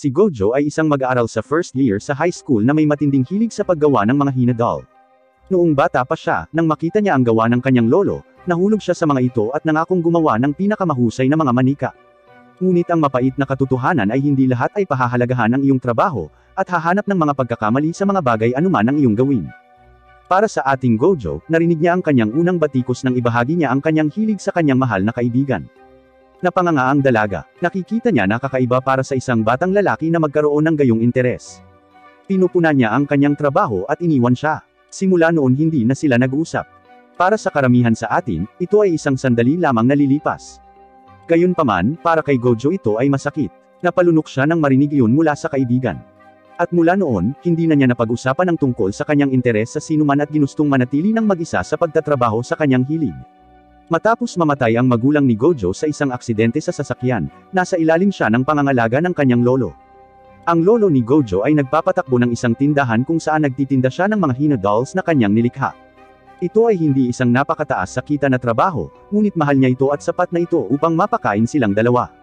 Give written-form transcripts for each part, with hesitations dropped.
Si Gojo ay isang mag-aaral sa first year sa high school na may matinding hilig sa paggawa ng mga hina doll. Noong bata pa siya, nang makita niya ang gawa ng kanyang lolo, nahulog siya sa mga ito at nangakong gumawa ng pinakamahusay na mga manika. Ngunit ang mapait na katotohanan ay hindi lahat ay pahahalagahan ang iyong trabaho, at hahanap ng mga pagkakamali sa mga bagay anuman ang iyong gawin. Para sa ating Gojo, narinig niya ang kanyang unang batikos nang ibahagi niya ang kanyang hilig sa kanyang mahal na kaibigan. Napanganga ang dalaga, nakikita niya na kakaiba para sa isang batang lalaki na magkaroon ng gayong interes. Pinupunan niya ang kanyang trabaho at iniwan siya. Simula noon hindi na sila nag-usap. Para sa karamihan sa atin, ito ay isang sandali lamang nalilipas. Gayunpaman, para kay Gojo ito ay masakit. Napalunok siya nang marinig iyon mula sa kaibigan. At mula noon, hindi na niya napag-usapan ang tungkol sa kanyang interes sa sinuman at ginustong manatili ng mag-isa sa pagtatrabaho sa kanyang hilig. Matapos mamatay ang magulang ni Gojo sa isang aksidente sa sasakyan, nasa ilalim siya ng pangangalaga ng kanyang lolo. Ang lolo ni Gojo ay nagpapatakbo ng isang tindahan kung saan nagtitinda siya ng mga hina dolls na kanyang nilikha. Ito ay hindi isang napakataas sa kita na trabaho, ngunit mahal niya ito at sapat na ito upang mapakain silang dalawa.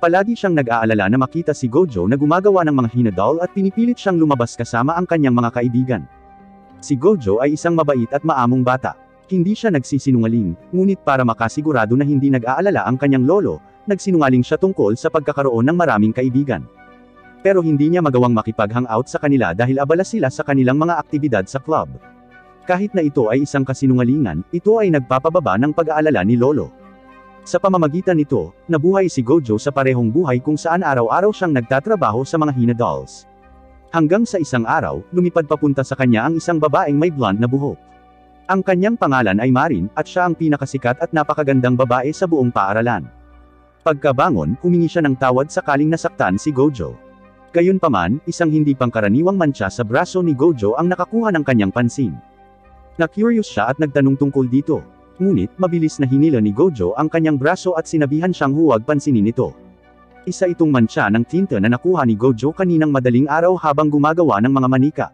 Palagi siyang nag-aalala na makita si Gojo na gumagawa ng mga hina doll at pinipilit siyang lumabas kasama ang kanyang mga kaibigan. Si Gojo ay isang mabait at maamong bata. Hindi siya nagsisinungaling, ngunit para makasigurado na hindi nag-aalala ang kanyang lolo, nagsinungaling siya tungkol sa pagkakaroon ng maraming kaibigan. Pero hindi niya magawang makipag-hangout sa kanila dahil abala sila sa kanilang mga aktibidad sa club. Kahit na ito ay isang kasinungalingan, ito ay nagpapababa ng pag-aalala ni lolo. Sa pamamagitan nito, nabuhay si Gojo sa parehong buhay kung saan araw-araw siyang nagtatrabaho sa mga hina dolls. Hanggang sa isang araw, lumipad papunta sa kanya ang isang babaeng may blonde na buhok. Ang kanyang pangalan ay Marin, at siya ang pinakasikat at napakagandang babae sa buong paaralan. Pagkabangon, humingi siya ng tawad sakaling nasaktan si Gojo. Gayunpaman, isang hindi pangkaraniwang mantsa sa braso ni Gojo ang nakakuha ng kanyang pansin. Na-curious siya at nagtanong tungkol dito. Ngunit, mabilis na hinila ni Gojo ang kanyang braso at sinabihan siyang huwag pansinin ito. Isa itong mantsa ng tinta na nakuha ni Gojo kaninang madaling araw habang gumagawa ng mga manika.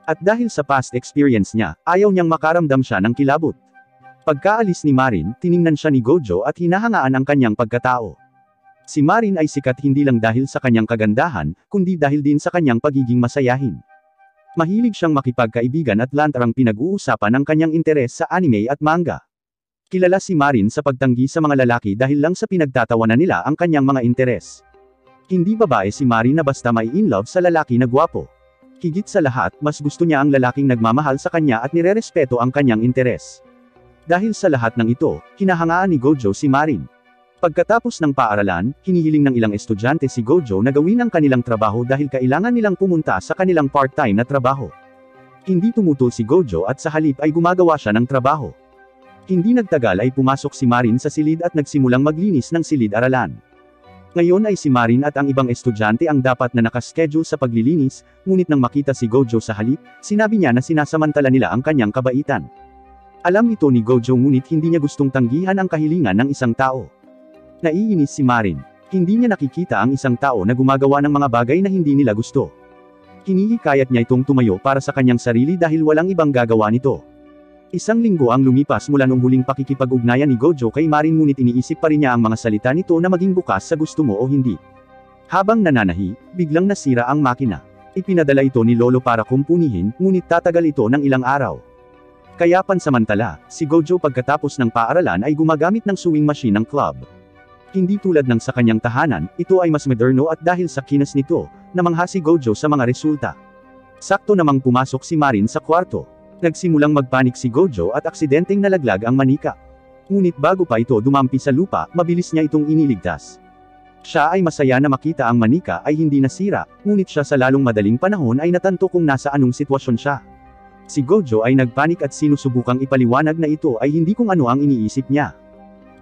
At dahil sa past experience niya, ayaw niyang makaramdam siya ng kilabot. Pagkaalis ni Marin, tiningnan siya ni Gojo at hinahangaan ang kanyang pagkatao. Si Marin ay sikat hindi lang dahil sa kanyang kagandahan, kundi dahil din sa kanyang pagiging masayahin. Mahilig siyang makipagkaibigan at lantarang pinag-uusapan ang kanyang interes sa anime at manga. Kilala si Marin sa pagtanggi sa mga lalaki dahil lang sa pinagtatawanan nila ang kanyang mga interes. Hindi babae si Marin na basta may in love sa lalaki na gwapo. Higit sa lahat, mas gusto niya ang lalaking nagmamahal sa kanya at nirerespeto ang kanyang interes. Dahil sa lahat ng ito, hinahangaan ni Gojo si Marin. Pagkatapos ng paaralan, hinihiling ng ilang estudyante si Gojo na gawin ang kanilang trabaho dahil kailangan nilang pumunta sa kanilang part-time na trabaho. Hindi tumutol si Gojo at sa halip ay gumagawa siya ng trabaho. Hindi nagtagal ay pumasok si Marin sa silid at nagsimulang maglinis ng silid-aralan. Ngayon ay si Marin at ang ibang estudyante ang dapat na nakaschedule sa paglilinis, ngunit nang makita si Gojo sa halip, sinabi niya na sinasamantala nila ang kanyang kabaitan. Alam ito ni Gojo ngunit hindi niya gustong tanggihan ang kahilingan ng isang tao. Naiinis si Marin. Hindi niya nakikita ang isang tao na gumagawa ng mga bagay na hindi nila gusto. Hinihikayat niya itong tumayo para sa kanyang sarili dahil walang ibang gagawa nito. Isang linggo ang lumipas mula nung huling pakikipag-ugnayan ni Gojo kay Marin ngunit iniisip pa rin niya ang mga salita nito na maging bukas sa gusto mo o hindi. Habang nananahi, biglang nasira ang makina. Ipinadala ito ni Lolo para kumpunihin, ngunit tatagal ito ng ilang araw. Kaya pansamantala, si Gojo pagkatapos ng paaralan ay gumagamit ng sewing machine ng club. Hindi tulad ng sa kanyang tahanan, ito ay mas moderno at dahil sa kinas nito, namangha si Gojo sa mga resulta. Sakto namang pumasok si Marin sa kwarto. Nagsimulang magpanik si Gojo at aksidenteng nalaglag ang manika. Ngunit bago pa ito dumampi sa lupa, mabilis niya itong iniligtas. Siya ay masaya na makita ang manika ay hindi nasira, ngunit siya sa lalong madaling panahon ay natanto kung nasa anong sitwasyon siya. Si Gojo ay nagpanik at sinusubukang ipaliwanag na ito ay hindi kung ano ang iniisip niya.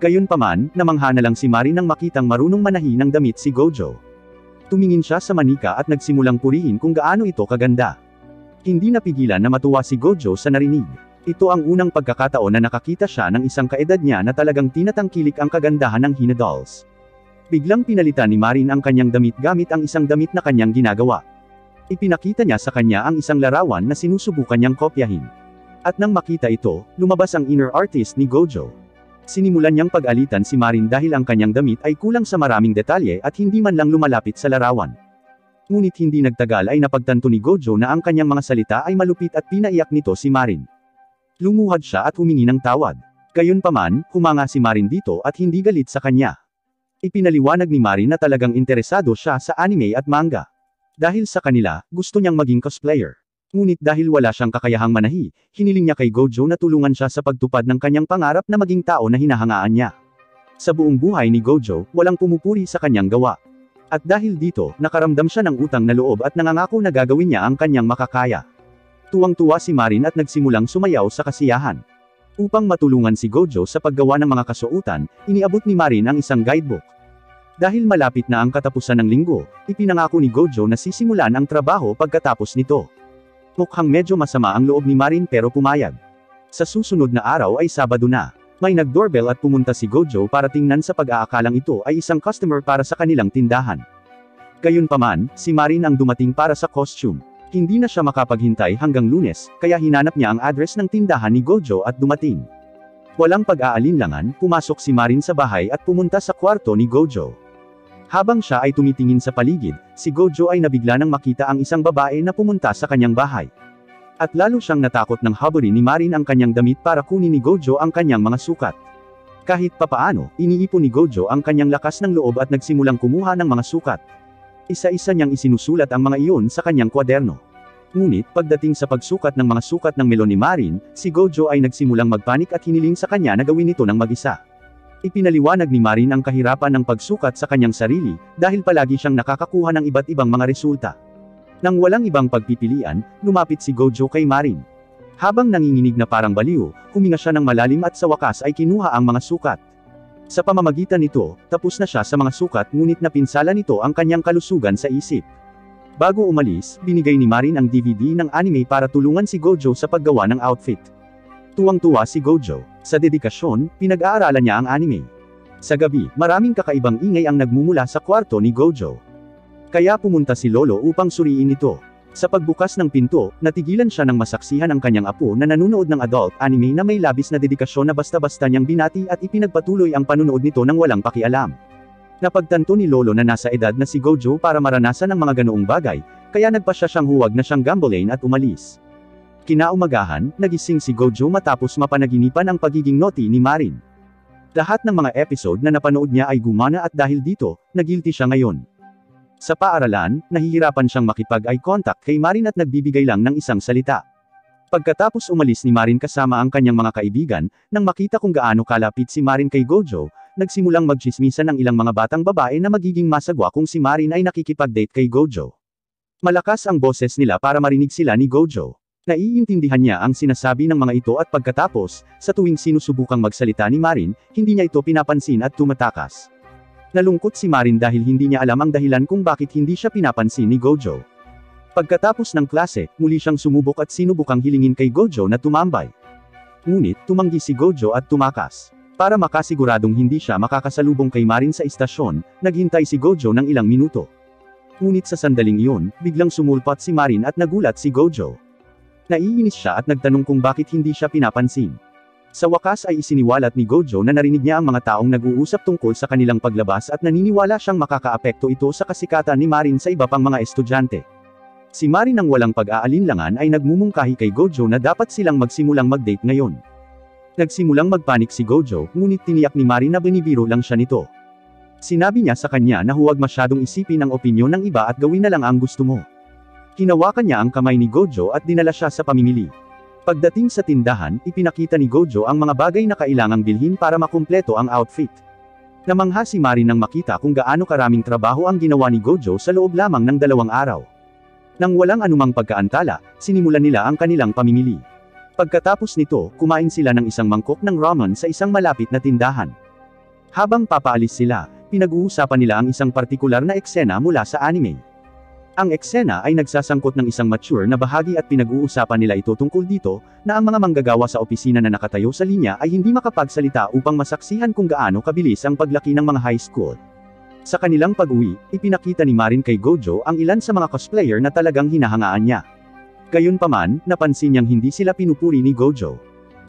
Gayunpaman, namangha na lang si Marin nang makitang marunong manahi ng damit si Gojo. Tumingin siya sa manika at nagsimulang purihin kung gaano ito kaganda. Hindi napigilan na matuwa si Gojo sa narinig. Ito ang unang pagkakataon na nakakita siya ng isang kaedad niya na talagang tinatangkilik ang kagandahan ng hina dolls. Biglang pinalitan ni Marin ang kanyang damit gamit ang isang damit na kanyang ginagawa. Ipinakita niya sa kanya ang isang larawan na sinusubukan niyang kopyahin. At nang makita ito, lumabas ang inner artist ni Gojo. Sinimulan niyang pag-alitan si Marin dahil ang kanyang damit ay kulang sa maraming detalye at hindi man lang lumalapit sa larawan. Ngunit hindi nagtagal ay napagtanto ni Gojo na ang kanyang mga salita ay malupit at pinaiyak nito si Marin. Lumuhad siya at humingi ng tawad. Gayunpaman, humanga si Marin dito at hindi galit sa kanya. Ipinaliwanag ni Marin na talagang interesado siya sa anime at manga. Dahil sa kanila, gusto niyang maging cosplayer. Ngunit dahil wala siyang kakayahang manahi, hiniling niya kay Gojo na tulungan siya sa pagtupad ng kanyang pangarap na maging tao na hinahangaan niya. Sa buong buhay ni Gojo, walang pumupuri sa kanyang gawa. At dahil dito, nakaramdam siya ng utang na loob at nangangako na gagawin niya ang kanyang makakaya. Tuwang-tuwa si Marin at nagsimulang sumayaw sa kasiyahan. Upang matulungan si Gojo sa paggawa ng mga kasuotan, iniabot ni Marin ang isang guidebook. Dahil malapit na ang katapusan ng linggo, ipinangako ni Gojo na sisimulan ang trabaho pagkatapos nito. Mukhang medyo masama ang loob ni Marin pero pumayag. Sa susunod na araw ay Sabado na. May nag-doorbell at pumunta si Gojo para tingnan sa pag-aakalang ito ay isang customer para sa kanilang tindahan. Gayunpaman, si Marin ang dumating para sa costume. Hindi na siya makapaghintay hanggang Lunes, kaya hinanap niya ang address ng tindahan ni Gojo at dumating. Walang pag-aalinlangan, pumasok si Marin sa bahay at pumunta sa kwarto ni Gojo. Habang siya ay tumitingin sa paligid, si Gojo ay nabigla nang makita ang isang babae na pumunta sa kanyang bahay. At lalo siyang natakot nang haburin ni Marin ang kanyang damit para kunin ni Gojo ang kanyang mga sukat. Kahit papaano, iniipon ni Gojo ang kanyang lakas ng loob at nagsimulang kumuha ng mga sukat. Isa-isa niyang isinusulat ang mga iyon sa kanyang kwaderno. Ngunit, pagdating sa pagsukat ng mga sukat ng melon ni Marin, si Gojo ay nagsimulang magpanik at hiniling sa kanya na gawin ito ng mag-isa. Ipinaliwanag ni Marin ang kahirapan ng pagsukat sa kanyang sarili, dahil palagi siyang nakakakuha ng iba't ibang mga resulta. Nang walang ibang pagpipilian, lumapit si Gojo kay Marin. Habang nanginginig na parang baliw, huminga siya ng malalim at sa wakas ay kinuha ang mga sukat. Sa pamamagitan nito, tapos na siya sa mga sukat ngunit napinsala nito ang kanyang kalusugan sa isip. Bago umalis, binigay ni Marin ang DVD ng anime para tulungan si Gojo sa paggawa ng outfit. Tuwang-tuwa si Gojo. Sa dedikasyon, pinag-aaralan niya ang anime. Sa gabi, maraming kakaibang ingay ang nagmumula sa kwarto ni Gojo. Kaya pumunta si Lolo upang suriin ito. Sa pagbukas ng pinto, natigilan siya nang masaksihan ang kanyang apo na nanonood ng adult anime na may labis na dedikasyon na basta-basta niyang binati at ipinagpatuloy ang panunood nito nang walang pakialam. Napagtanto ni Lolo na nasa edad na si Gojo para maranasan ang mga ganoong bagay, kaya nagpasya siyang huwag na siyang gambolain at umalis. Kinaumagahan, nagising si Gojo matapos mapanaginipan ang pagiging naughty ni Marin. Lahat ng mga episode na napanood niya ay gumana at dahil dito, nagilty siya ngayon. Sa paaralan, nahihirapan siyang makipag-eye contact kay Marin at nagbibigay lang ng isang salita. Pagkatapos umalis ni Marin kasama ang kanyang mga kaibigan, nang makita kung gaano kalapit si Marin kay Gojo, nagsimulang magtsismisan ng ilang mga batang babae na magiging masagwa kung si Marin ay nakikipag-date kay Gojo. Malakas ang boses nila para marinig sila ni Gojo. Naiintindihan niya ang sinasabi ng mga ito at pagkatapos, sa tuwing sinusubukang magsalita ni Marin, hindi niya ito pinapansin at tumatakas. Nalungkot si Marin dahil hindi niya alam ang dahilan kung bakit hindi siya pinapansin ni Gojo. Pagkatapos ng klase, muli siyang sumubok at sinubukang hilingin kay Gojo na tumambay. Ngunit, tumanggi si Gojo at tumakas. Para makasiguradong hindi siya makakasalubong kay Marin sa istasyon, naghintay si Gojo ng ilang minuto. Ngunit sa sandaling iyon, biglang sumulpot si Marin at nagulat si Gojo. Naiinis siya at nagtanong kung bakit hindi siya pinapansin. Sa wakas ay isiniwalat ni Gojo na narinig niya ang mga taong nag-uusap tungkol sa kanilang paglabas at naniniwala siyang makakaapekto ito sa kasikatan ni Marin sa iba pang mga estudyante. Si Marin nang walang pag-aalinlangan ay nagmumungkahi kay Gojo na dapat silang magsimulang mag-date ngayon. Nagsimulang magpanik si Gojo, ngunit tiniyak ni Marin na binibiro lang siya nito. Sinabi niya sa kanya na huwag masyadong isipin ang opinyon ng iba at gawin na lang ang gusto mo. Hinawakan niya ang kamay ni Gojo at dinala siya sa pamimili. Pagdating sa tindahan, ipinakita ni Gojo ang mga bagay na kailangang bilhin para makumpleto ang outfit. Namangha si Marin nang makita kung gaano karaming trabaho ang ginawa ni Gojo sa loob lamang ng 2 araw. Nang walang anumang pagkaantala, sinimulan nila ang kanilang pamimili. Pagkatapos nito, kumain sila ng isang mangkok ng ramen sa isang malapit na tindahan. Habang papaalis sila, pinag-uusapan nila ang isang partikular na eksena mula sa anime. Ang eksena ay nagsasangkot ng isang mature na bahagi at pinag-uusapan nila ito tungkol dito, na ang mga manggagawa sa opisina na nakatayo sa linya ay hindi makapagsalita upang masaksihan kung gaano kabilis ang paglaki ng mga high school. Sa kanilang pag-uwi, ipinakita ni Marin kay Gojo ang ilan sa mga cosplayer na talagang hinahangaan niya. Gayunpaman, napansin niyang hindi sila pinupuri ni Gojo.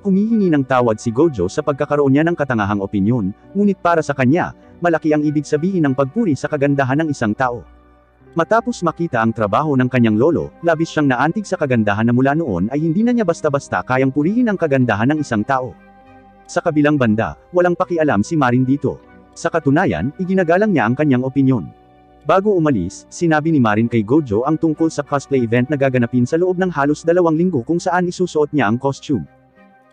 Humihingi ng tawad si Gojo sa pagkakaroon niya ng katangahang opinyon, ngunit para sa kanya, malaki ang ibig sabihin ng pagpuri sa kagandahan ng isang tao. Matapos makita ang trabaho ng kanyang lolo, labis siyang naantig sa kagandahan na mula noon ay hindi na niya basta-basta kayang purihin ang kagandahan ng isang tao. Sa kabilang banda, walang pakialam si Marin dito. Sa katunayan, iginagalang niya ang kanyang opinyon. Bago umalis, sinabi ni Marin kay Gojo ang tungkol sa cosplay event na gaganapin sa loob ng halos 2 linggo kung saan isusuot niya ang costume.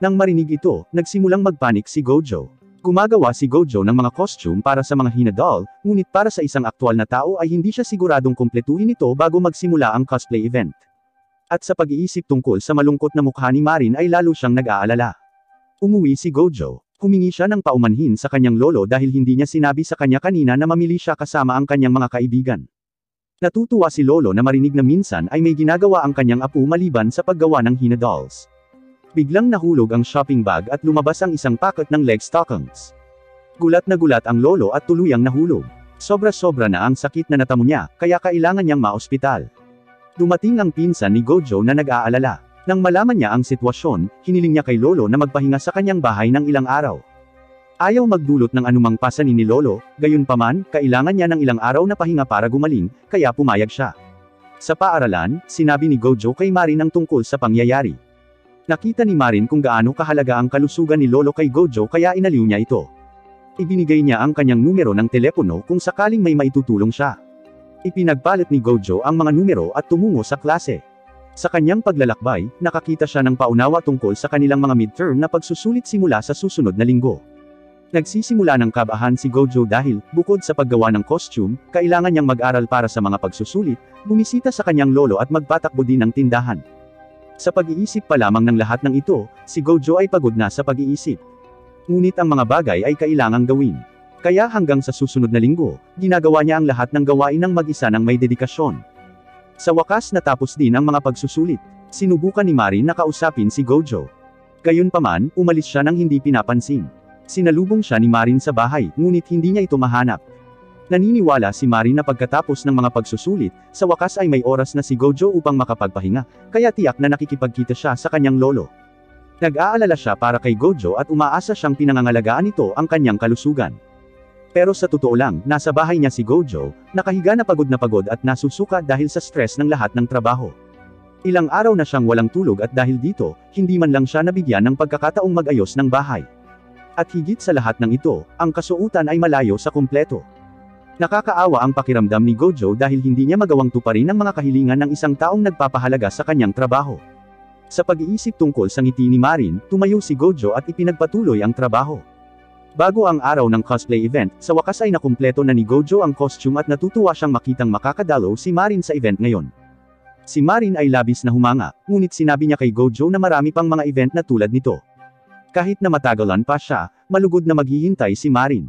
Nang marinig ito, nagsimulang magpanik si Gojo. Gumagawa si Gojo ng mga costume para sa mga Hina doll, ngunit para sa isang aktwal na tao ay hindi siya siguradong kumpletuhin ito bago magsimula ang cosplay event. At sa pag-iisip tungkol sa malungkot na mukha ni Marin ay lalo siyang nag-aalala. Umuwi si Gojo. Humingi siya ng paumanhin sa kanyang lolo dahil hindi niya sinabi sa kanya kanina na mamili siya kasama ang kanyang mga kaibigan. Natutuwa si lolo na marinig na minsan ay may ginagawa ang kanyang apo maliban sa paggawa ng Hina dolls. Biglang nahulog ang shopping bag at lumabas ang isang packet ng leg stockings. Gulat na gulat ang lolo at tuluyang nahulog. Sobra-sobra na ang sakit na natamo niya, kaya kailangan niyang maospital. Dumating ang pinsan ni Gojo na nag-aalala. Nang malaman niya ang sitwasyon, hiniling niya kay lolo na magpahinga sa kanyang bahay ng ilang araw. Ayaw magdulot ng anumang pasanin ni lolo, gayunpaman, kailangan niya ng ilang araw na pahinga para gumaling, kaya pumayag siya. Sa paaralan, sinabi ni Gojo kay Marin ang tungkol sa pangyayari. Nakita ni Marin kung gaano kahalaga ang kalusugan ni lolo kay Gojo kaya inaliw niya ito. Ibinigay niya ang kanyang numero ng telepono kung sakaling may maitutulong siya. Ipinagpalit ni Gojo ang mga numero at tumungo sa klase. Sa kanyang paglalakbay, nakakita siya ng paunawa tungkol sa kanilang mga midterm na pagsusulit simula sa susunod na linggo. Nagsisimula ng kabahan si Gojo dahil, bukod sa paggawa ng costume, kailangan niyang mag-aral para sa mga pagsusulit, bumisita sa kanyang lolo at magpatakbo din ng tindahan. Sa pag-iisip pa lamang ng lahat ng ito, si Gojo ay pagod na sa pag-iisip. Ngunit ang mga bagay ay kailangang gawin. Kaya hanggang sa susunod na linggo, ginagawa niya ang lahat ng gawain ng mag-isa ng may dedikasyon. Sa wakas natapos din ang mga pagsusulit. Sinubukan ni Marin na kausapin si Gojo. Gayunpaman, umalis siya nang hindi pinapansin. Sinalubong siya ni Marin sa bahay, ngunit hindi niya ito mahanap. Naniniwala si Marin na pagkatapos ng mga pagsusulit, sa wakas ay may oras na si Gojo upang makapagpahinga, kaya tiyak na nakikipagkita siya sa kanyang lolo. Nag-aalala siya para kay Gojo at umaasa siyang pinangangalagaan nito ang kanyang kalusugan. Pero sa totoo lang, nasa bahay niya si Gojo, nakahiga na pagod at nasusuka dahil sa stress ng lahat ng trabaho. Ilang araw na siyang walang tulog at dahil dito, hindi man lang siya nabigyan ng pagkakataong mag-ayos ng bahay. At higit sa lahat ng ito, ang kasuotan ay malayo sa kumpleto. Nakakaawa ang pakiramdam ni Gojo dahil hindi niya magawang tuparin ang mga kahilingan ng isang taong nagpapahalaga sa kanyang trabaho. Sa pag-iisip tungkol sa ngiti ni Marin, tumayo si Gojo at ipinagpatuloy ang trabaho. Bago ang araw ng cosplay event, sa wakas ay nakumpleto na ni Gojo ang costume at natutuwa siyang makitang makakadalo si Marin sa event ngayon. Si Marin ay labis na humanga, ngunit sinabi niya kay Gojo na marami pang mga event na tulad nito. Kahit na matagalan pa siya, malugod na maghihintay si Marin.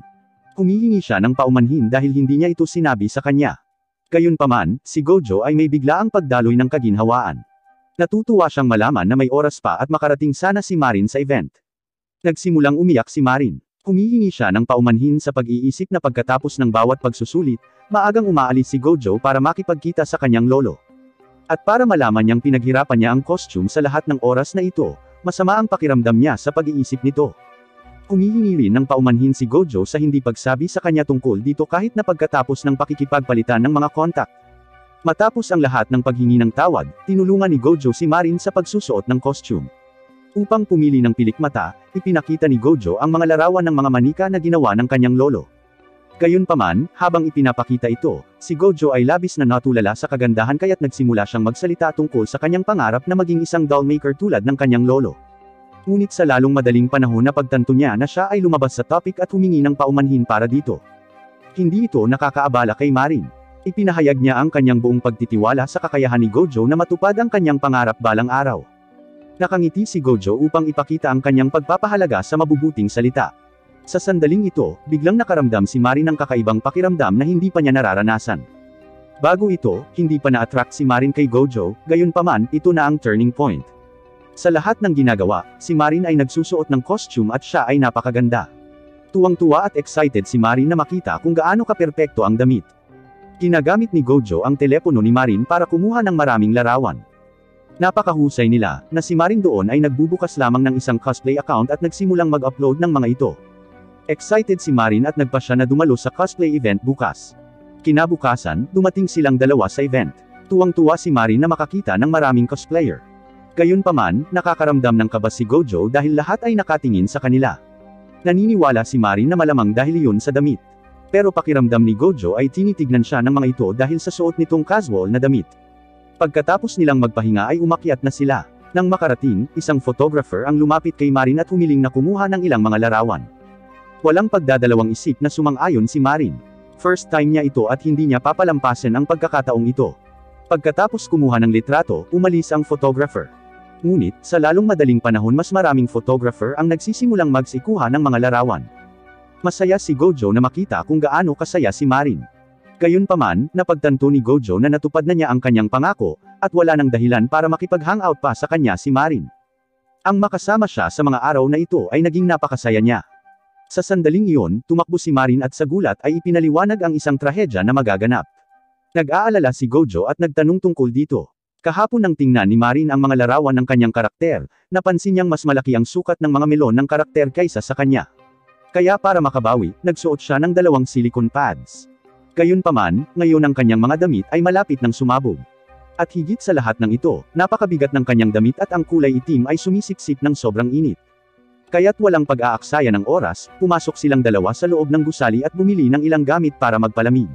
Humihingi siya ng paumanhin dahil hindi niya ito sinabi sa kanya. Gayunpaman, si Gojo ay may biglaang pagdaloy ng kaginhawaan. Natutuwa siyang malaman na may oras pa at makarating sana si Marin sa event. Nagsimulang umiyak si Marin. Humihingi siya ng paumanhin sa pag-iisip na pagkatapos ng bawat pagsusulit, maagang umaalis si Gojo para makipagkita sa kanyang lolo. At para malaman niyang pinaghirapan niya ang costume sa lahat ng oras na ito, masama ang pakiramdam niya sa pag-iisip nito. Humihingi rin ng paumanhin si Gojo sa hindi pagsabi sa kanya tungkol dito kahit na pagkatapos ng pakikipagpalitan ng mga kontak. Matapos ang lahat ng paghingi ng tawad, tinulungan ni Gojo si Marin sa pagsusuot ng costume. Upang pumili ng pilikmata, ipinakita ni Gojo ang mga larawan ng mga manika na ginawa ng kanyang lolo. Gayunpaman, habang ipinapakita ito, si Gojo ay labis na natulala sa kagandahan kaya't nagsimula siyang magsalita tungkol sa kanyang pangarap na maging isang doll maker tulad ng kanyang lolo. Ngunit sa lalong madaling panahon na pagtanto niya na siya ay lumabas sa topic at humingi ng paumanhin para dito. Hindi ito nakakaabala kay Marin. Ipinahayag niya ang kanyang buong pagtitiwala sa kakayahan ni Gojo na matupad ang kanyang pangarap balang araw. Nakangiti si Gojo upang ipakita ang kanyang pagpapahalaga sa mabubuting salita. Sa sandaling ito, biglang nakaramdam si Marin ng kakaibang pakiramdam na hindi pa niya nararanasan. Bago ito, hindi pa na-attract si Marin kay Gojo, gayunpaman, ito na ang turning point. Sa lahat ng ginagawa, si Marin ay nagsusuot ng costume at siya ay napakaganda. Tuwang-tuwa at excited si Marin na makita kung gaano kaperpekto ang damit. Ginagamit ni Gojo ang telepono ni Marin para kumuha ng maraming larawan. Napakahusay nila, na si Marin doon ay nagbubukas lamang ng isang cosplay account at nagsimulang mag-upload ng mga ito. Excited si Marin at nagpa siya na dumalo sa cosplay event bukas. Kinabukasan, dumating silang dalawa sa event. Tuwang-tuwa si Marin na makakita ng maraming cosplayer. Gayunpaman, nakakaramdam ng kaba si Gojo dahil lahat ay nakatingin sa kanila. Naniniwala si Marin na malamang dahil iyon sa damit. Pero pakiramdam ni Gojo ay tinitignan siya ng mga ito dahil sa suot nitong casual na damit. Pagkatapos nilang magpahinga ay umakyat na sila. Nang makarating, isang photographer ang lumapit kay Marin at humiling na kumuha ng ilang mga larawan. Walang pagdadalawang isip na sumang-ayon si Marin. First time niya ito at hindi niya papalampasin ang pagkakataong ito. Pagkatapos kumuha ng litrato, umalis ang photographer. Ngunit, sa lalong madaling panahon mas maraming photographer ang nagsisimulang magsikuha ng mga larawan. Masaya si Gojo na makita kung gaano kasaya si Marin. Gayunpaman, napagtanto ni Gojo na natupad na niya ang kanyang pangako, at wala nang dahilan para makipag-hangout pa sa kanya si Marin. Ang makasama siya sa mga araw na ito ay naging napakasaya niya. Sa sandaling iyon, tumakbo si Marin at sa gulat ay ipinaliwanag ang isang trahedya na magaganap. Nag-aalala si Gojo at nagtanong tungkol dito. Kahapon nang tingnan ni Marin ang mga larawan ng kanyang karakter, napansin niyang mas malaki ang sukat ng mga melon ng karakter kaysa sa kanya. Kaya para makabawi, nagsuot siya ng 2 silicone pads. Gayunpaman, ngayon ang kanyang mga damit ay malapit ng sumabog. At higit sa lahat ng ito, napakabigat ng kanyang damit at ang kulay itim ay sumisipsip ng sobrang init. Kaya't walang pag-aaksaya ng oras, pumasok silang dalawa sa loob ng gusali at bumili ng ilang gamit para magpalamig.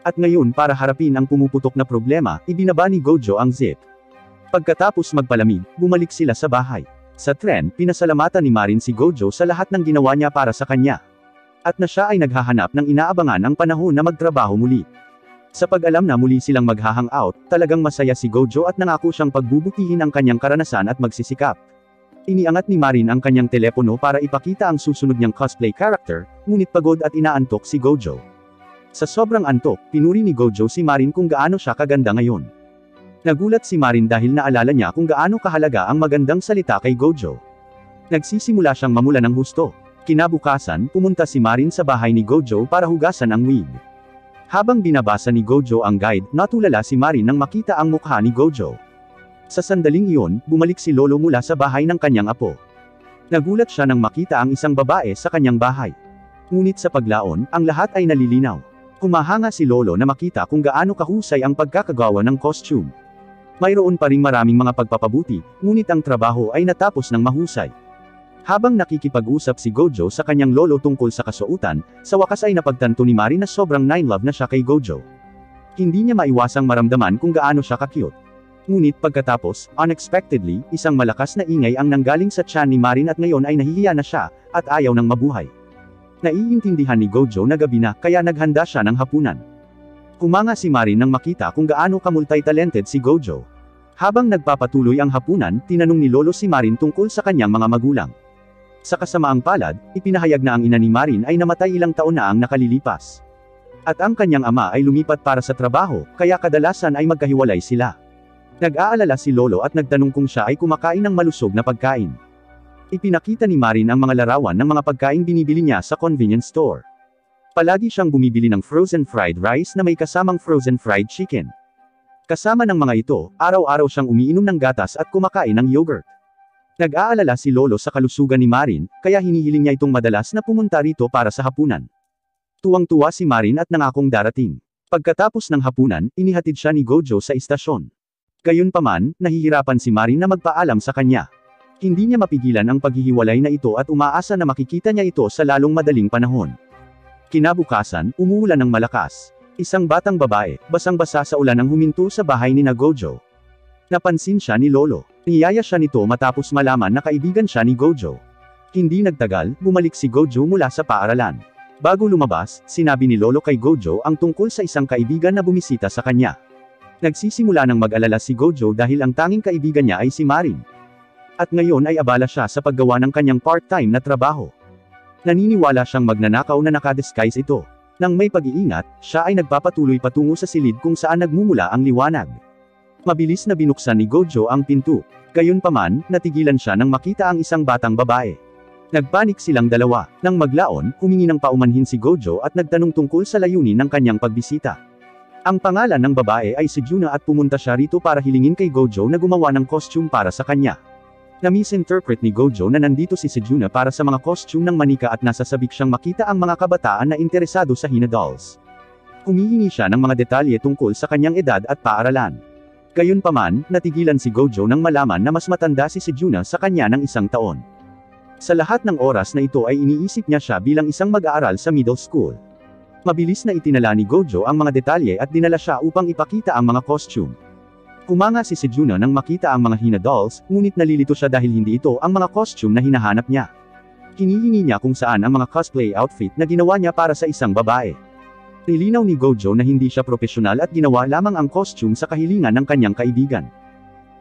At ngayon para harapin ang pumuputok na problema, ibinaba ni Gojo ang zip. Pagkatapos magpalamig, bumalik sila sa bahay. Sa tren, pinasalamatan ni Marin si Gojo sa lahat ng ginawa niya para sa kanya. At na siya ay naghahanap ng inaabangan ang panahon na magtrabaho muli. Sa pag-alam na muli silang mag-hangout, talagang masaya si Gojo at nangako siyang pagbubutihin ang kanyang karanasan at magsisikap. Iniangat ni Marin ang kanyang telepono para ipakita ang susunod niyang cosplay character, ngunit pagod at inaantok si Gojo. Sa sobrang antok, pinuri ni Gojo si Marin kung gaano siya kaganda ngayon. Nagulat si Marin dahil naalala niya kung gaano kahalaga ang magandang salita kay Gojo. Nagsisimula siyang mamula ng husto. Kinabukasan, pumunta si Marin sa bahay ni Gojo para hugasan ang wig. Habang binabasa ni Gojo ang guide, natulala si Marin nang makita ang mukha ni Gojo. Sa sandaling iyon, bumalik si Lolo mula sa bahay ng kanyang apo. Nagulat siya nang makita ang isang babae sa kanyang bahay. Ngunit sa paglaon, ang lahat ay nalilinaw. Humahanga si Lolo na makita kung gaano kahusay ang pagkakagawa ng costume. Mayroon pa ring maraming mga pagpapabuti, ngunit ang trabaho ay natapos ng mahusay. Habang nakikipag-usap si Gojo sa kanyang lolo tungkol sa kasuotan, sa wakas ay napagtanto ni Marin na sobrang nine-love na siya kay Gojo. Hindi niya maiwasang maramdaman kung gaano siya ka-cute. Ngunit pagkatapos, unexpectedly, isang malakas na ingay ang nanggaling sa tiyan ni Marin at ngayon ay nahihiya na siya, at ayaw nang mabuhay. Naiintindihan ni Gojo na gabi na, kaya naghanda siya ng hapunan. Humanga si Marin nang makita kung gaano ka-multi-talented si Gojo. Habang nagpapatuloy ang hapunan, tinanong ni Lolo si Marin tungkol sa kanyang mga magulang. Sa kasamaang palad, ipinahayag na ang ina ni Marin ay namatay ilang taon na ang nakalilipas. At ang kanyang ama ay lumipat para sa trabaho, kaya kadalasan ay magkahiwalay sila. Nag-aalala si Lolo at nagtanong kung siya ay kumakain ng malusog na pagkain. Ipinakita ni Marin ang mga larawan ng mga pagkain binibili niya sa convenience store. Palagi siyang bumibili ng frozen fried rice na may kasamang frozen fried chicken. Kasama ng mga ito, araw-araw siyang umiinom ng gatas at kumakain ng yogurt. Nag-aalala si Lolo sa kalusugan ni Marin, kaya hinihiling niya itong madalas na pumunta rito para sa hapunan. Tuwang-tuwa si Marin at nangakong darating. Pagkatapos ng hapunan, inihatid siya ni Gojo sa istasyon. Gayunpaman, nahihirapan si Marin na magpaalam sa kanya. Hindi niya mapigilan ang paghihiwalay na ito at umaasa na makikita niya ito sa lalong madaling panahon. Kinabukasan, umuulan ng malakas. Isang batang babae, basang-basa sa ulan ang huminto sa bahay ni Gojo. Napansin siya ni Lolo. Niyaya siya nito matapos malaman na kaibigan siya ni Gojo. Hindi nagtagal, bumalik si Gojo mula sa paaralan. Bago lumabas, sinabi ni Lolo kay Gojo ang tungkol sa isang kaibigan na bumisita sa kanya. Nagsisimula ng mag-alala si Gojo dahil ang tanging kaibigan niya ay si Marin. At ngayon ay abala siya sa paggawa ng kanyang part-time na trabaho. Naniniwala siyang magnanakaw na nakadisguise ito. Nang may pag-iingat, siya ay nagpapatuloy patungo sa silid kung saan nagmumula ang liwanag. Mabilis na binuksan ni Gojo ang pinto. Gayunpaman, natigilan siya nang makita ang isang batang babae. Nagpanik silang dalawa. Nang maglaon, humingi ng paumanhin si Gojo at nagtanong tungkol sa layunin ng kanyang pagbisita. Ang pangalan ng babae ay si Juna at pumunta siya rito para hilingin kay Gojo na gumawa ng costume para sa kanya. Na-misinterpret ni Gojo na nandito si Sejuna para sa mga costume ng manika at nasasabik siyang makita ang mga kabataan na interesado sa Hina dolls. Humihingi siya ng mga detalye tungkol sa kanyang edad at paaralan. Gayunpaman, natigilan si Gojo nang malaman na mas matanda si Sejuna sa kanya ng 1 taon. Sa lahat ng oras na ito ay iniisip niya siya bilang isang mag-aaral sa middle school. Mabilis na itinala ni Gojo ang mga detalye at dinala siya upang ipakita ang mga costume. Humanga si Sejuna nang makita ang mga Hina dolls, ngunit nalilito siya dahil hindi ito ang mga costume na hinahanap niya. Hinihingi niya kung saan ang mga cosplay outfit na ginawa niya para sa isang babae. Nilinaw ni Gojo na hindi siya profesional at ginawa lamang ang costume sa kahilingan ng kanyang kaibigan.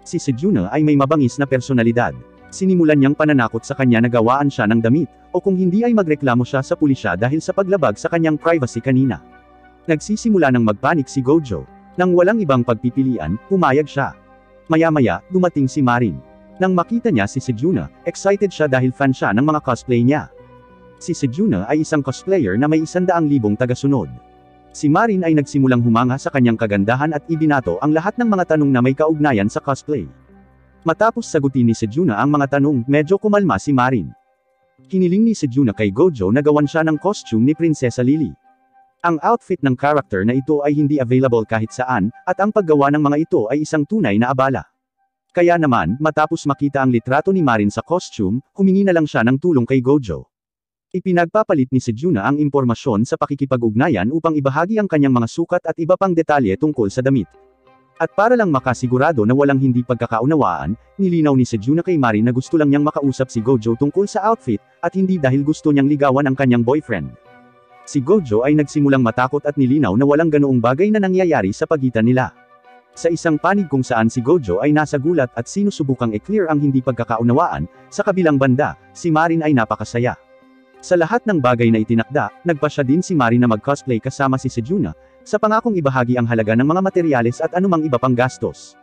Si Sejuna ay may mabangis na personalidad. Sinimulan niyang pananakot sa kanya na gawaan siya ng damit, o kung hindi ay magreklamo siya sa pulisya dahil sa paglabag sa kanyang privacy kanina. Nagsisimula ng magpanik si Gojo. Nang walang ibang pagpipilian, pumayag siya. Maya-maya, dumating si Marin. Nang makita niya si Sejuna, excited siya dahil fan siya ng mga cosplay niya. Si Sejuna ay isang cosplayer na may 100,000 tagasunod. Si Marin ay nagsimulang humanga sa kanyang kagandahan at ibinato ang lahat ng mga tanong na may kaugnayan sa cosplay. Matapos sagutin ni Sejuna ang mga tanong, medyo kumalma si Marin. Hiniling ni Sejuna kay Gojo na gawan siya ng costume ni Prinsesa Lily. Ang outfit ng character na ito ay hindi available kahit saan, at ang paggawa ng mga ito ay isang tunay na abala. Kaya naman, matapos makita ang litrato ni Marin sa costume, humingi na lang siya ng tulong kay Gojo. Ipinagpapalit ni Sejuna ang impormasyon sa pakikipag-ugnayan upang ibahagi ang kanyang mga sukat at iba pang detalye tungkol sa damit. At para lang makasigurado na walang hindi pagkakaunawaan, nilinaw ni Sejuna kay Marin na gusto lang niyang makausap si Gojo tungkol sa outfit, at hindi dahil gusto niyang ligawan ang kanyang boyfriend. Si Gojo ay nagsimulang matakot at nilinaw na walang ganoong bagay na nangyayari sa pagitan nila. Sa isang panig kung saan si Gojo ay nasa gulat at sinusubukang i-clear ang hindi pagkakaunawaan, sa kabilang banda, si Marin ay napakasaya. Sa lahat ng bagay na itinakda, nagpasya din si Marin na mag-cosplay kasama si Sejuna, sa pangakong ibahagi ang halaga ng mga materyales at anumang iba pang gastos.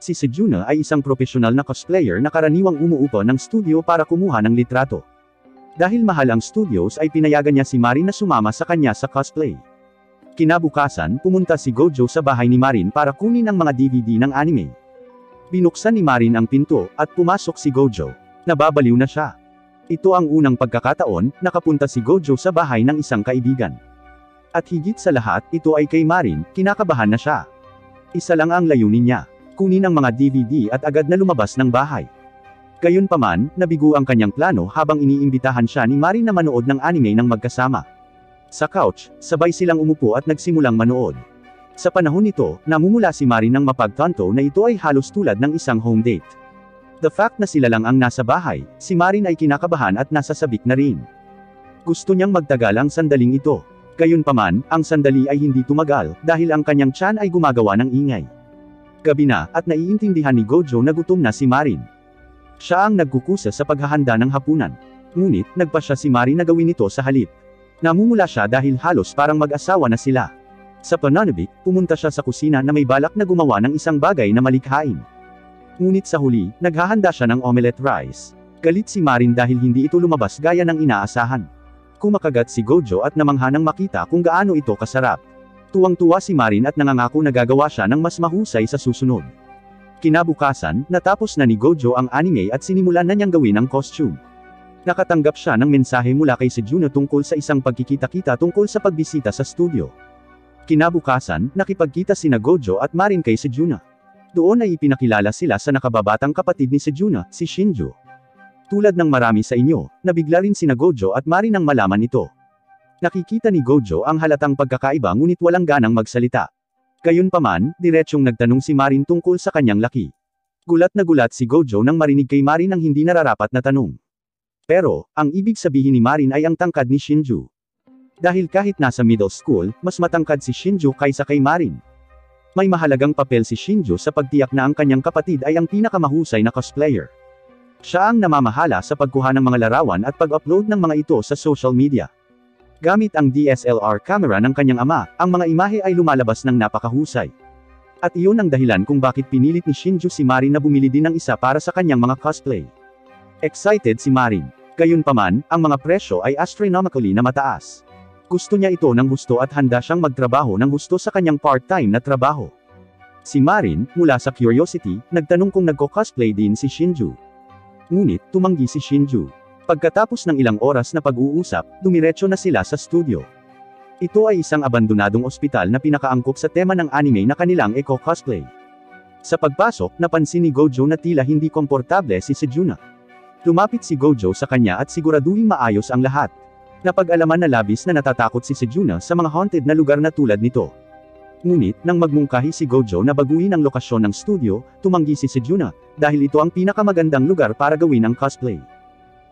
Si Sejuna ay isang profesional na cosplayer na karaniwang umuupo ng studio para kumuha ng litrato. Dahil mahal ang studios ay pinayagan niya si Marin na sumama sa kanya sa cosplay. Kinabukasan, pumunta si Gojo sa bahay ni Marin para kunin ang mga DVD ng anime. Binuksan ni Marin ang pinto, at pumasok si Gojo. Nababaliw na siya. Ito ang unang pagkakataon, nakapunta si Gojo sa bahay ng isang kaibigan. At higit sa lahat, ito ay kay Marin, kinakabahan na siya. Isa lang ang layunin niya. Kunin ang mga DVD at agad na lumabas ng bahay. Gayunpaman, nabigo ang kanyang plano habang iniimbitahan siya ni Marin na manood ng anime ng magkasama. Sa couch, sabay silang umupo at nagsimulang manood. Sa panahon nito, namumula si Marin ng mapagtanto na ito ay halos tulad ng isang home date. The fact na sila lang ang nasa bahay, si Marin ay kinakabahan at nasasabik na rin. Gusto niyang magtagal ang sandaling ito. Gayunpaman, ang sandali ay hindi tumagal, dahil ang kanyang tiyan ay gumagawa ng ingay. Gabi na, at naiintindihan ni Gojo na gutom na si Marin. Siya ang nagkukusa sa paghahanda ng hapunan. Ngunit, nagpasya si Marin na gawin ito sa halip. Namumula siya dahil halos parang mag-asawa na sila. Sa pananabik, pumunta siya sa kusina na may balak na gumawa ng isang bagay na malikhain. Ngunit sa huli, naghahanda siya ng omelette rice. Galit si Marin dahil hindi ito lumabas gaya ng inaasahan. Kumakagat si Gojo at namangha nang makita kung gaano ito kasarap. Tuwang-tuwa si Marin at nangangako na gagawa siya ng mas mahusay sa susunod. Kinabukasan, natapos na ni Gojo ang anime at sinimulan na niyang gawin ang costume. Nakatanggap siya ng mensahe mula kay Sejuna tungkol sa isang pagkikita-kita tungkol sa pagbisita sa studio. Kinabukasan, nakipagkita sina Gojo at Marin kay Sejuna. Doon ay ipinakilala sila sa nakababatang kapatid ni Sejuna, si Shinju. Tulad ng marami sa inyo, nabigla rin sina Gojo at Marin nang malaman ito. Nakikita ni Gojo ang halatang pagkakaiba ngunit walang ganang magsalita. Gayunpaman, diretsyong nagtanong si Marin tungkol sa kanyang laki. Gulat na gulat si Gojo nang marinig kay Marin ang hindi nararapat na tanong. Pero, ang ibig sabihin ni Marin ay ang tangkad ni Shinju. Dahil kahit nasa middle school, mas matangkad si Shinju kaysa kay Marin. May mahalagang papel si Shinju sa pagtiyak na ang kanyang kapatid ay ang pinakamahusay na cosplayer. Siya ang namamahala sa pagkuha ng mga larawan at pag-upload ng mga ito sa social media. Gamit ang DSLR camera ng kanyang ama, ang mga imahe ay lumalabas ng napakahusay. At iyon ang dahilan kung bakit pinilit ni Shinju si Marin na bumili din ng isa para sa kanyang mga cosplay. Excited si Marin. Gayunpaman, ang mga presyo ay astronomically na mataas. Gusto niya ito ng gusto at handa siyang magtrabaho ng gusto sa kanyang part-time na trabaho. Si Marin, mula sa curiosity, nagtanong kung nagko-cosplay din si Shinju. Ngunit, tumanggi si Shinju. Pagkatapos ng ilang oras na pag-uusap, dumiretso na sila sa studio. Ito ay isang abandonadong ospital na pinakaangkop sa tema ng anime na kanilang eco-cosplay. Sa pagpasok, napansin ni Gojo na tila hindi komportable si Sejuna. Lumapit si Gojo sa kanya at siguraduhing maayos ang lahat. Napag-alaman na labis na natatakot si Sejuna sa mga haunted na lugar na tulad nito. Ngunit, nang magmungkahi si Gojo na baguhin ang lokasyon ng studio, tumanggi si Sejuna, dahil ito ang pinakamagandang lugar para gawin ang cosplay.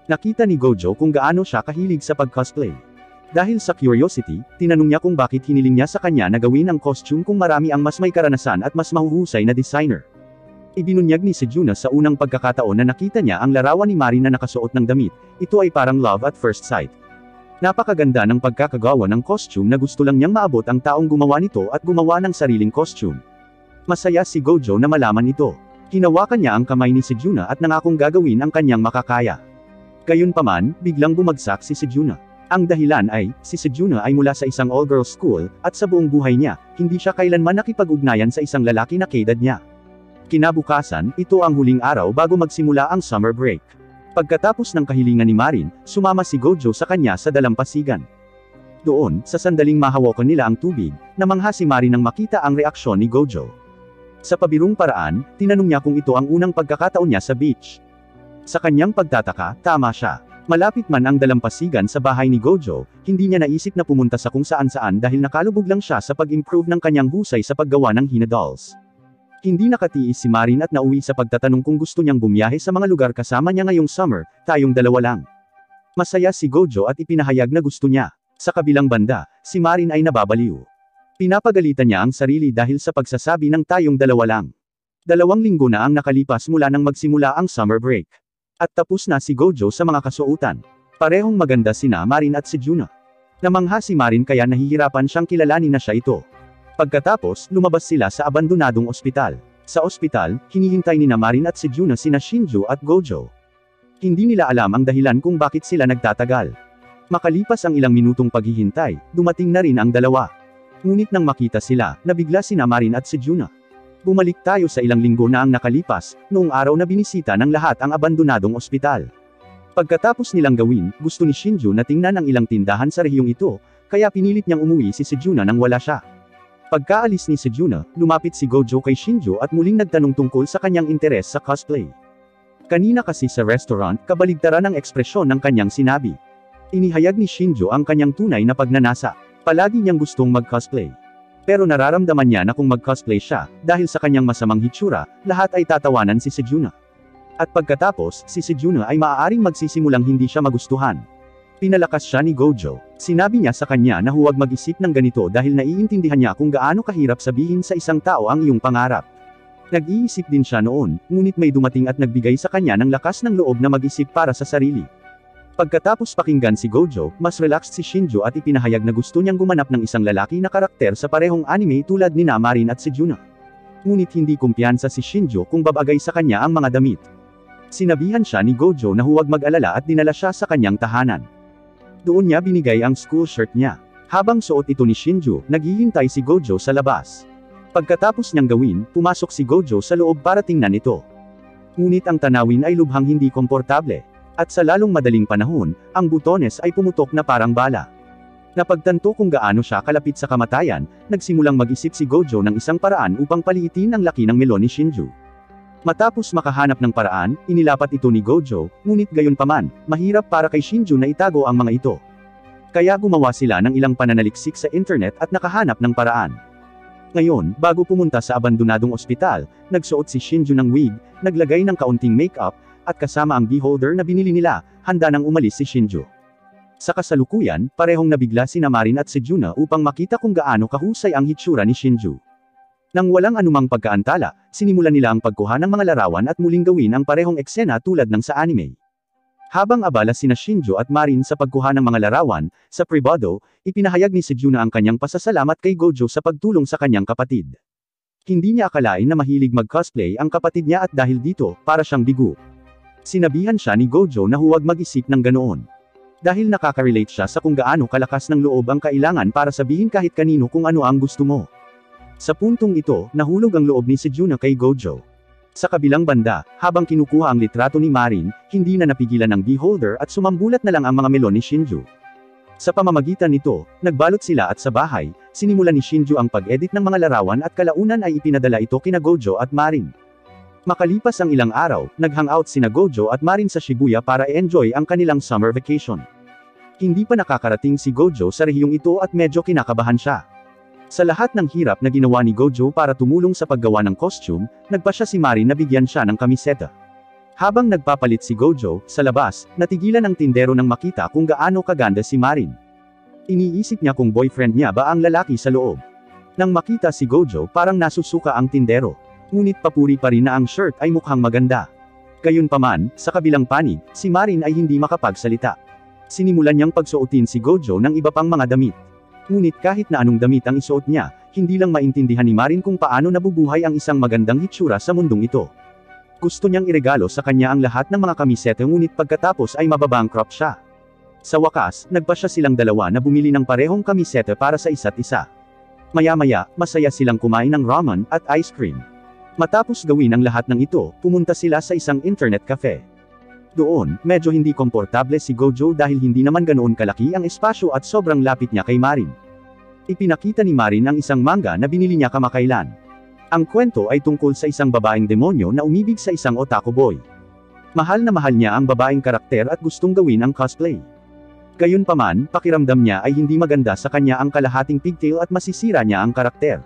Nakita ni Gojo kung gaano siya kahilig sa pag-cosplay. Dahil sa curiosity, tinanong niya kung bakit hiniling niya sa kanya na gawin ang costume kung marami ang mas may karanasan at mas mahuhusay na designer. Ibinunyag ni Sejuna sa unang pagkakataon na nakita niya ang larawan ni Marin na nakasuot ng damit, ito ay parang love at first sight. Napakaganda ng pagkakagawa ng costume na gusto lang niyang maabot ang taong gumawa nito at gumawa ng sariling costume. Masaya si Gojo na malaman ito. Hinawakan niya ang kamay ni Sejuna at nangakong gagawin ang kanyang makakaya. Gayunpaman, biglang bumagsak si Sejuna. Ang dahilan ay, si Sejuna ay mula sa isang all-girls school, at sa buong buhay niya, hindi siya kailanman nakipag-ugnayan sa isang lalaki na kaedad niya. Kinabukasan, ito ang huling araw bago magsimula ang summer break. Pagkatapos ng kahilingan ni Marin, sumama si Gojo sa kanya sa dalampasigan. Doon, sa sandaling mahawakan nila ang tubig, namangha si Marin nang makita ang reaksyon ni Gojo. Sa pabirong paraan, tinanong niya kung ito ang unang pagkakataon niya sa beach. Sa kanyang pagtataka, tama siya. Malapit man ang dalampasigan sa bahay ni Gojo, hindi niya naisip na pumunta sa kung saan-saan dahil nakalubog lang siya sa pag-improve ng kanyang husay sa paggawa ng Hina dolls. Hindi nakatiis si Marin at nauwi sa pagtatanong kung gusto niyang bumiyahe sa mga lugar kasama niya ngayong summer, tayong dalawa lang. Masaya si Gojo at ipinahayag na gusto niya. Sa kabilang banda, si Marin ay nababaliw. Pinapagalitan niya ang sarili dahil sa pagsasabi ng tayong dalawa lang. 2 linggo na ang nakalipas mula nang magsimula ang summer break. At tapos na si Gojo sa mga kasuotan. Parehong maganda sina Marin at Sejuna. Namangha si Marin kaya nahihirapan siyang kilalanin na siya ito. Pagkatapos, lumabas sila sa abandonadong ospital. Sa ospital, hinihintay ni Marin at Sejuna sina Shinju at Gojo. Hindi nila alam ang dahilan kung bakit sila nagtatagal. Makalipas ang ilang minutong paghihintay, dumating na rin ang dalawa. Ngunit nang makita sila, nabigla sina Marin at Sejuna. Bumalik tayo sa ilang linggo na ang nakalipas, noong araw na binisita ng lahat ang abandonadong ospital. Pagkatapos nilang gawin, gusto ni Shinju na tingnan ang ilang tindahan sa rehiyong ito, kaya pinilit niyang umuwi si Sejuna nang wala siya. Pagkaalis ni Sejuna, lumapit si Gojo kay Shinju at muling nagtanong tungkol sa kanyang interes sa cosplay. Kanina kasi sa restaurant, kabaligtaran ang ekspresyon ng kanyang sinabi. Inihayag ni Shinju ang kanyang tunay na pagnanasa. Palagi niyang gustong mag-cosplay. Pero nararamdaman niya na kung mag-cosplay siya, dahil sa kanyang masamang hitsura, lahat ay tatawanan si Sejuna. At pagkatapos, si Sejuna ay maaaring magsisimulang hindi siya magustuhan. Pinalakas siya ni Gojo. Sinabi niya sa kanya na huwag mag-isip ng ganito dahil naiintindihan niya kung gaano kahirap sabihin sa isang tao ang iyong pangarap. Nag-iisip din siya noon, ngunit may dumating at nagbigay sa kanya ng lakas ng loob na mag-isip para sa sarili. Pagkatapos pakinggan si Gojo, mas relaxed si Shinju at ipinahayag na gusto niyang gumanap ng isang lalaki na karakter sa parehong anime tulad ni Marin at Sejuna. Ngunit hindi kumpiyansa si Shinju kung babagay sa kanya ang mga damit. Sinabihan siya ni Gojo na huwag mag-alala at dinala siya sa kanyang tahanan. Doon niya binigay ang school shirt niya. Habang suot ito ni Shinju, naghihintay si Gojo sa labas. Pagkatapos niyang gawin, pumasok si Gojo sa loob para tingnan ito. Ngunit ang tanawin ay lubhang hindi komportable. At sa lalong madaling panahon, ang butones ay pumutok na parang bala. Napagtanto kung gaano siya kalapit sa kamatayan, nagsimulang mag-isip si Gojo ng isang paraan upang paliitin ang laki ng melon ni Shinju. Matapos makahanap ng paraan, inilapat ito ni Gojo, ngunit gayunpaman, mahirap para kay Shinju na itago ang mga ito. Kaya gumawa sila ng ilang pananaliksik sa internet at nakahanap ng paraan. Ngayon, bago pumunta sa abandonadong ospital, nagsuot si Shinju ng wig, naglagay ng kaunting makeup, at kasama ang beholder na binili nila, handa nang umalis si Shinju. Sa kasalukuyan, parehong nabigla sina Marin at Sejuna upang makita kung gaano kahusay ang hitsura ni Shinju. Nang walang anumang pagkaantala, sinimulan nila ang pagkuha ng mga larawan at muling gawin ang parehong eksena tulad ng sa anime. Habang abala sina Shinju at Marin sa pagkuha ng mga larawan, sa pribado, ipinahayag ni Sejuna ang kanyang pasasalamat kay Gojo sa pagtulong sa kanyang kapatid. Hindi niya akalain na mahilig mag-cosplay ang kapatid niya at dahil dito, para siyang bigo. Sinabihan siya ni Gojo na huwag mag-isip ng ganoon. Dahil nakaka-relate siya sa kung gaano kalakas ng loob ang kailangan para sabihin kahit kanino kung ano ang gusto mo. Sa puntong ito, nahulog ang loob ni Sejuna kay Gojo. Sa kabilang banda, habang kinukuha ang litrato ni Marin, hindi na napigilan ng beholder at sumambulat na lang ang mga melon ni Shinju. Sa pamamagitan nito, nagbalot sila at sa bahay, sinimulan ni Shinju ang pag-edit ng mga larawan at kalaunan ay ipinadala ito kina Gojo at Marin. Makalipas ang ilang araw, nag-hangout sina Gojo at Marin sa Shibuya para i-enjoy ang kanilang summer vacation. Hindi pa nakakarating si Gojo sa rehiyong ito at medyo kinakabahan siya. Sa lahat ng hirap na ginawa ni Gojo para tumulong sa paggawa ng costume, nagpasya si Marin na bigyan siya ng kamiseta. Habang nagpapalit si Gojo, sa labas, natigilan ang tindero nang makita kung gaano kaganda si Marin. Iniisip niya kung boyfriend niya ba ang lalaki sa loob. Nang makita si Gojo, parang nasusuka ang tindero. Ngunit papuri pa rin na ang shirt ay mukhang maganda. Gayunpaman, sa kabilang panig, si Marin ay hindi makapagsalita. Sinimulan niyang pagsuotin si Gojo ng iba pang mga damit. Ngunit kahit na anong damit ang isuot niya, hindi lang maintindihan ni Marin kung paano nabubuhay ang isang magandang hitsura sa mundong ito. Gusto niyang iregalo sa kanya ang lahat ng mga kamiseta ngunit pagkatapos ay mababankrupt siya. Sa wakas, nagpasya silang dalawa na bumili ng parehong kamiseta para sa isa't isa. Maya-maya, masaya silang kumain ng ramen at ice cream. Matapos gawin ang lahat ng ito, pumunta sila sa isang internet cafe. Doon, medyo hindi komportable si Gojo dahil hindi naman ganoon kalaki ang espasyo at sobrang lapit niya kay Marin. Ipinakita ni Marin ang isang manga na binili niya kamakailan. Ang kwento ay tungkol sa isang babaeng demonyo na umibig sa isang otaku boy. Mahal na mahal niya ang babaeng karakter at gustong gawin ang cosplay. Gayunpaman, pakiramdam niya ay hindi maganda sa kanya ang kalahating pigtail at masisira niya ang karakter.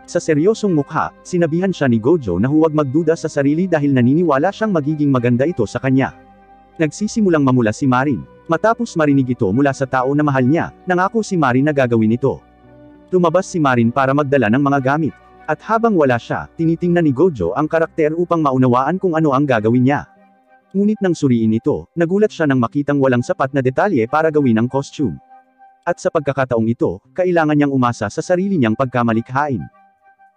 Sa seryosong mukha, sinabihan siya ni Gojo na huwag magduda sa sarili dahil naniniwala siyang magiging maganda ito sa kanya. Nagsisimulang mamula si Marin. Matapos marinig ito mula sa tao na mahal niya, nangako si Marin na gagawin ito. Lumabas si Marin para magdala ng mga gamit. At habang wala siya, tinitingnan ni Gojo ang karakter upang maunawaan kung ano ang gagawin niya. Ngunit nang suriin ito, nagulat siya nang makitang walang sapat na detalye para gawin ang costume. At sa pagkakataong ito, kailangan niyang umasa sa sarili niyang pagkamalikhain.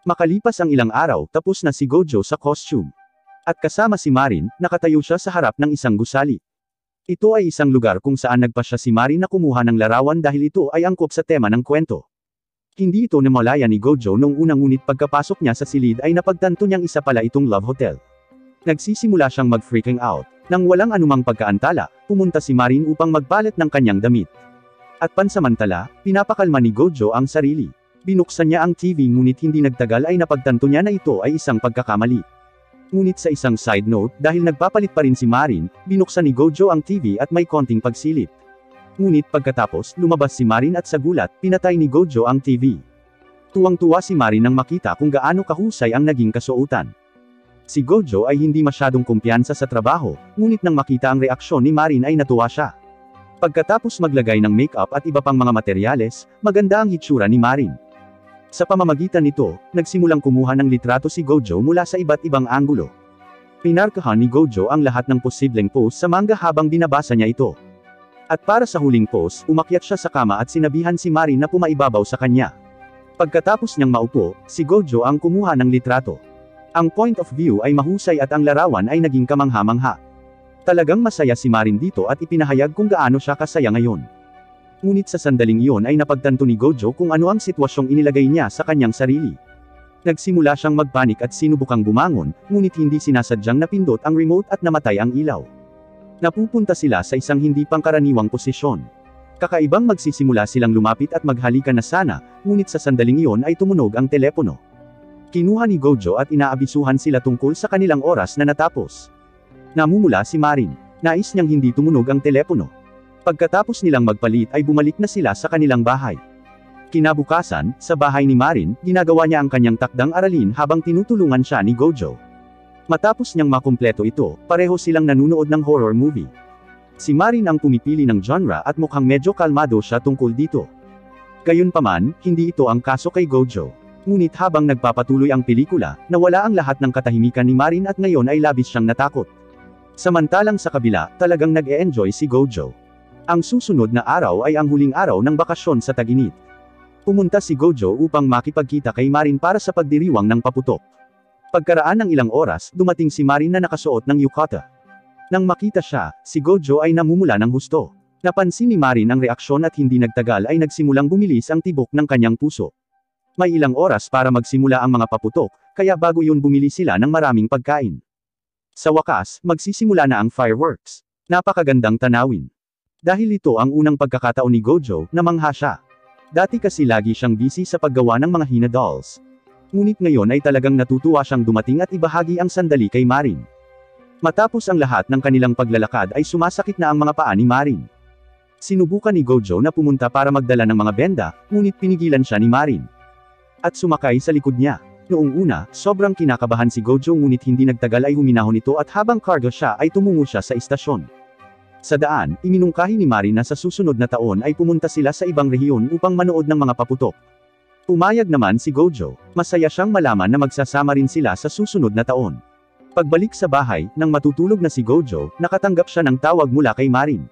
Makalipas ang ilang araw, tapos na si Gojo sa costume. At kasama si Marin, nakatayo siya sa harap ng isang gusali. Ito ay isang lugar kung saan nagpasya si Marin na kumuha ng larawan dahil ito ay angkop sa tema ng kwento. Hindi ito namalaya ni Gojo noong unang ngunit pagkapasok niya sa silid ay napagtanto niyang isa pala itong love hotel. Nagsisimula siyang mag-freaking out. Nang walang anumang pagkaantala, pumunta si Marin upang magpalit ng kanyang damit. At pansamantala, pinapakalma ni Gojo ang sarili. Binuksan niya ang TV ngunit hindi nagtagal ay napagtanto niya na ito ay isang pagkakamali. Ngunit sa isang side note, dahil nagpapalit pa rin si Marin, binuksan ni Gojo ang TV at may konting pagsilip. Ngunit pagkatapos, lumabas si Marin at sa gulat, pinatay ni Gojo ang TV. Tuwang-tuwa si Marin nang makita kung gaano kahusay ang naging kasuotan. Si Gojo ay hindi masyadong kumpiyansa sa trabaho, ngunit nang makita ang reaksyon ni Marin ay natuwa siya. Pagkatapos maglagay ng makeup at iba pang mga materyales, maganda ang hitsura ni Marin. Sa pamamagitan nito, nagsimulang kumuha ng litrato si Gojo mula sa iba't ibang anggulo. Pinarkahan ni Gojo ang lahat ng posibleng pose sa manga habang binabasa niya ito. At para sa huling pose, umakyat siya sa kama at sinabihan si Marin na pumaibabaw sa kanya. Pagkatapos niyang maupo, si Gojo ang kumuha ng litrato. Ang point of view ay mahusay at ang larawan ay naging kamangha-mangha. Talagang masaya si Marin dito at ipinahayag kung gaano siya kasaya ngayon. Ngunit sa sandaling iyon ay napagtanto ni Gojo kung ano ang sitwasyong inilagay niya sa kanyang sarili. Nagsimula siyang magpanik at sinubukang bumangon, ngunit hindi sinasadyang napindot ang remote at namatay ang ilaw. Napupunta sila sa isang hindi pangkaraniwang posisyon. Kakaibang magsisimula silang lumapit at maghalikan na sana, ngunit sa sandaling iyon ay tumunog ang telepono. Kinuha ni Gojo at inaabisuhan sila tungkol sa kanilang oras na natapos. Namumula si Marin. Nais niyang hindi tumunog ang telepono. Pagkatapos nilang magpalit ay bumalik na sila sa kanilang bahay. Kinabukasan, sa bahay ni Marin, ginagawa niya ang kanyang takdang aralin habang tinutulungan siya ni Gojo. Matapos niyang makumpleto ito, pareho silang nanunood ng horror movie. Si Marin ang pumipili ng genre at mukhang medyo kalmado siya tungkol dito. Gayunpaman, hindi ito ang kaso kay Gojo. Ngunit habang nagpapatuloy ang pelikula, nawala ang lahat ng katahimikan ni Marin at ngayon ay labis siyang natakot. Samantalang sa kabila, talagang nag-e-enjoy si Gojo. Ang susunod na araw ay ang huling araw ng bakasyon sa tag-init. Pumunta si Gojo upang makipagkita kay Marin para sa pagdiriwang ng paputok. Pagkaraan ng ilang oras, dumating si Marin na nakasuot ng yukata. Nang makita siya, si Gojo ay namumula ng husto. Napansin ni Marin ang reaksyon at hindi nagtagal ay nagsimulang bumilis ang tibok ng kanyang puso. May ilang oras para magsimula ang mga paputok, kaya bago yun bumili sila ng maraming pagkain. Sa wakas, magsisimula na ang fireworks. Napakagandang tanawin. Dahil ito ang unang pagkakataon ni Gojo na mangha siya. Dati kasi lagi siyang busy sa paggawa ng mga Hina dolls. Ngunit ngayon ay talagang natutuwa siyang dumating at ibahagi ang sandali kay Marin. Matapos ang lahat ng kanilang paglalakad ay sumasakit na ang mga paa ni Marin. Sinubukan ni Gojo na pumunta para magdala ng mga benda, ngunit pinigilan siya ni Marin. At sumakay sa likod niya. Noong una, sobrang kinakabahan si Gojo ngunit hindi nagtagal ay huminahon ito at habang cargo siya ay tumungo siya sa istasyon. Sa daan, iminungkahi ni Marin na sa susunod na taon ay pumunta sila sa ibang rehiyon upang manood ng mga paputok. Pumayag naman si Gojo, masaya siyang malaman na magsasama rin sila sa susunod na taon. Pagbalik sa bahay, nang matutulog na si Gojo, nakatanggap siya ng tawag mula kay Marin.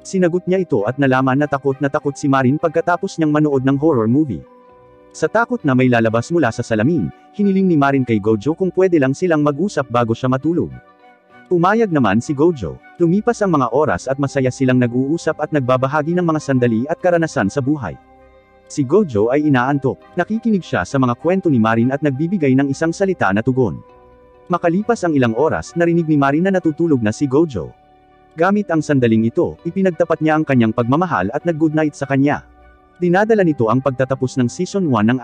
Sinagot niya ito at nalaman na takot si Marin pagkatapos niyang manood ng horror movie. Sa takot na may lalabas mula sa salamin, hiniling ni Marin kay Gojo kung pwede lang silang mag-usap bago siya matulog. Pumayag naman si Gojo. Lumipas ang mga oras at masaya silang nag-uusap at nagbabahagi ng mga sandali at karanasan sa buhay. Si Gojo ay inaantok. Nakikinig siya sa mga kwento ni Marin at nagbibigay ng isang salita na tugon. Makalipas ang ilang oras, narinig ni Marin na natutulog na si Gojo. Gamit ang sandaling ito, ipinagtapat niya ang kanyang pagmamahal at nag-goodnight sa kanya. Dinadala nito ang pagtatapos ng Season 1 ng